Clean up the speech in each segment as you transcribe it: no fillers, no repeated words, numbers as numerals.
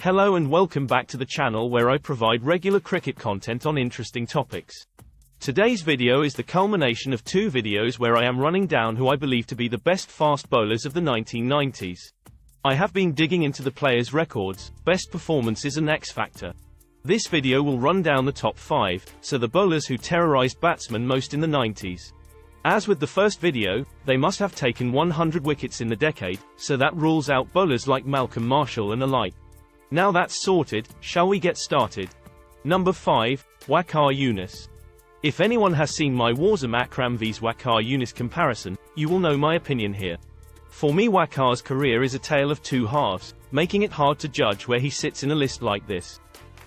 Hello and welcome back to the channel where I provide regular cricket content on interesting topics. Today's video is the culmination of two videos where I am running down who I believe to be the best fast bowlers of the 1990s. I have been digging into the players' records, best performances and X Factor. This video will run down the top 5, so the bowlers who terrorized batsmen most in the 90s. As with the first video, they must have taken 100 wickets in the decade, so that rules out bowlers like Malcolm Marshall and alike. Now that's sorted, shall we get started? Number 5, Wakkara Yunus. If anyone has seen my Akram vs Wakkara Yunus comparison, you will know my opinion here. For me, Wakkara's career is a tale of two halves, making it hard to judge where he sits in a list like this.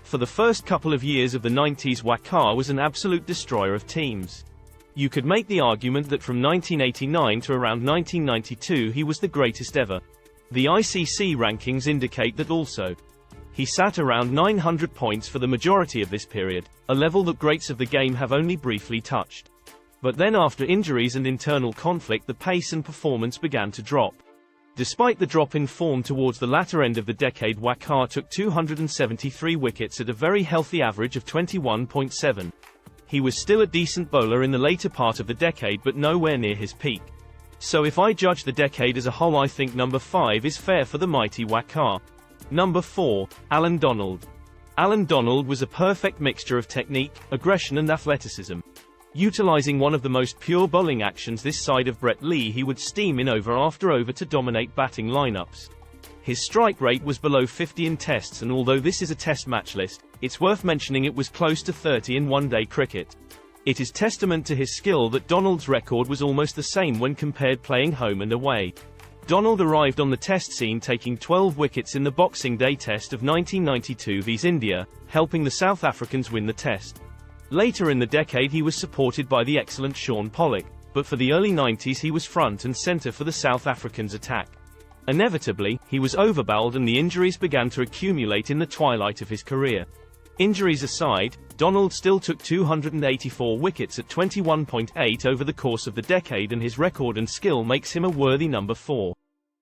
For the first couple of years of the 90s, Wakkara was an absolute destroyer of teams. You could make the argument that from 1989 to around 1992 he was the greatest ever. The ICC rankings indicate that also. He sat around 900 points for the majority of this period, a level that greats of the game have only briefly touched. But then after injuries and internal conflict, the pace and performance began to drop. Despite the drop in form towards the latter end of the decade, Wakkara took 273 wickets at a very healthy average of 21.7. He was still a decent bowler in the later part of the decade but nowhere near his peak. So if I judge the decade as a whole, I think number 5 is fair for the mighty Wakkara. Number 4, Alan Donald. Alan Donald was a perfect mixture of technique, aggression and athleticism. Utilizing one of the most pure bowling actions this side of Brett Lee, he would steam in over after over to dominate batting lineups. His strike rate was below 50 in tests, and although this is a test match list, it's worth mentioning it was close to 30 in one-day cricket. It is testament to his skill that Donald's record was almost the same when compared playing home and away. Donald arrived on the test scene taking 12 wickets in the Boxing Day Test of 1992 vs India, helping the South Africans win the test. Later in the decade he was supported by the excellent Shaun Pollock, but for the early 90s he was front and centre for the South Africans' attack. Inevitably, he was overbowled and the injuries began to accumulate in the twilight of his career. Injuries aside, Donald still took 284 wickets at 21.8 over the course of the decade, and his record and skill makes him a worthy number 4.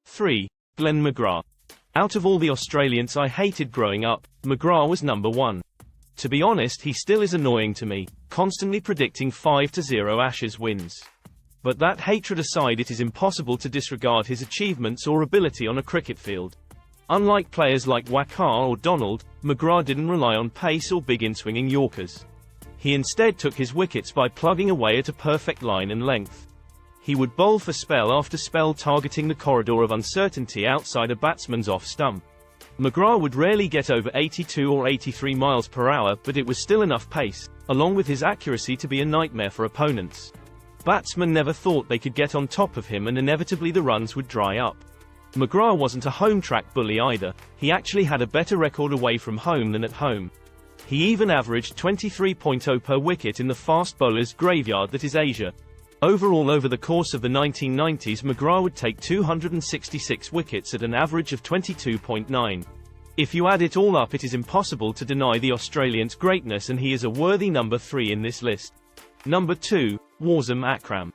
3. Glenn McGrath. Out of all the Australians I hated growing up, McGrath was number 1. To be honest, he still is annoying to me, constantly predicting 5-0 Ashes wins. But that hatred aside, it is impossible to disregard his achievements or ability on a cricket field. Unlike players like Wakkara or Donald, McGrath didn't rely on pace or big in-swinging Yorkers. He instead took his wickets by plugging away at a perfect line and length. He would bowl for spell after spell, targeting the corridor of uncertainty outside a batsman's off stump. McGrath would rarely get over 82 or 83 miles per hour, but it was still enough pace, along with his accuracy, to be a nightmare for opponents. Batsmen never thought they could get on top of him, and inevitably the runs would dry up. McGrath wasn't a home track bully either. He actually had a better record away from home than at home. He even averaged 23.0 per wicket in the fast bowler's graveyard that is Asia. Overall, over the course of the 1990s, McGrath would take 266 wickets at an average of 22.9. If you add it all up, it is impossible to deny the Australian's greatness, and he is a worthy number 3 in this list. Number 2, Akram.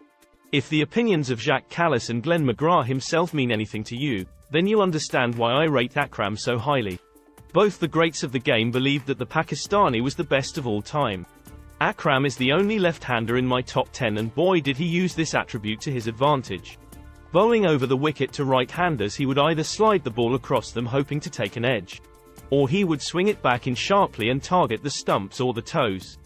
If the opinions of Jacques Kallis and Glenn McGrath himself mean anything to you, then you'll understand why I rate Akram so highly. Both the greats of the game believed that the Pakistani was the best of all time. Akram is the only left-hander in my top 10, and boy did he use this attribute to his advantage. Bowling over the wicket to right-handers, he would either slide the ball across them hoping to take an edge, or he would swing it back in sharply and target the stumps or the toes.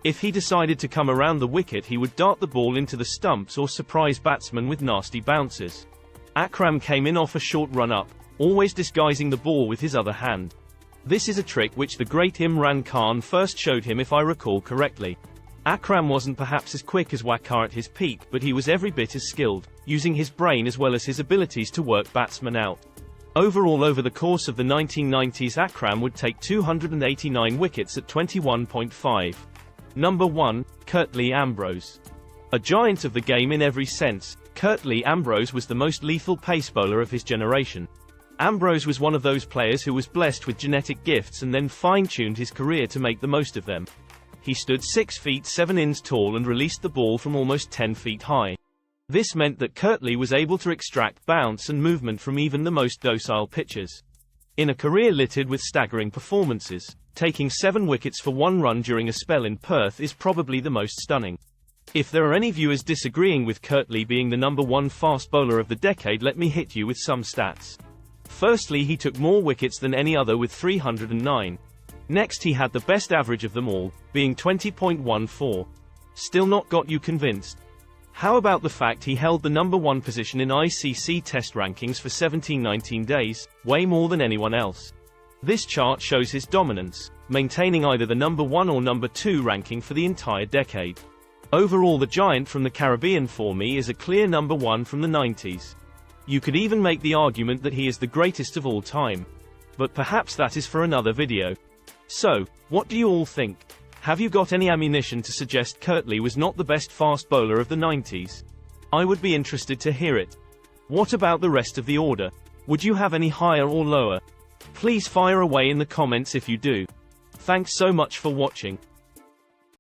If he decided to come around the wicket, he would dart the ball into the stumps or surprise batsmen with nasty bounces. Akram came in off a short run-up, always disguising the ball with his other hand. This is a trick which the great Imran Khan first showed him, if I recall correctly. Akram wasn't perhaps as quick as Wakkara at his peak, but he was every bit as skilled, using his brain as well as his abilities to work batsmen out. Overall, over the course of the 1990s, Akram would take 289 wickets at 21.5. Number 1, Curtly Ambrose. A giant of the game in every sense, Curtly Ambrose was the most lethal pace bowler of his generation. Ambrose was one of those players who was blessed with genetic gifts and then fine-tuned his career to make the most of them. He stood 6 feet 7 inches tall and released the ball from almost 10 feet high. This meant that Curtly was able to extract bounce and movement from even the most docile pitchers. In a career littered with staggering performances, taking 7 wickets for 1 run during a spell in Perth is probably the most stunning. If there are any viewers disagreeing with Curtly being the #1 fast bowler of the decade, let me hit you with some stats. Firstly, he took more wickets than any other with 309. Next, he had the best average of them all, being 20.14. Still not got you convinced? How about the fact he held the #1 position in ICC Test rankings for 17-19 days, way more than anyone else? This chart shows his dominance, maintaining either the #1 or #2 ranking for the entire decade. Overall, the giant from the Caribbean for me is a clear #1 from the 90s. You could even make the argument that he is the greatest of all time. But perhaps that is for another video. So, what do you all think? Have you got any ammunition to suggest Curtly was not the best fast bowler of the 90s? I would be interested to hear it. What about the rest of the order? Would you have any higher or lower? Please fire away in the comments if you do. Thanks so much for watching.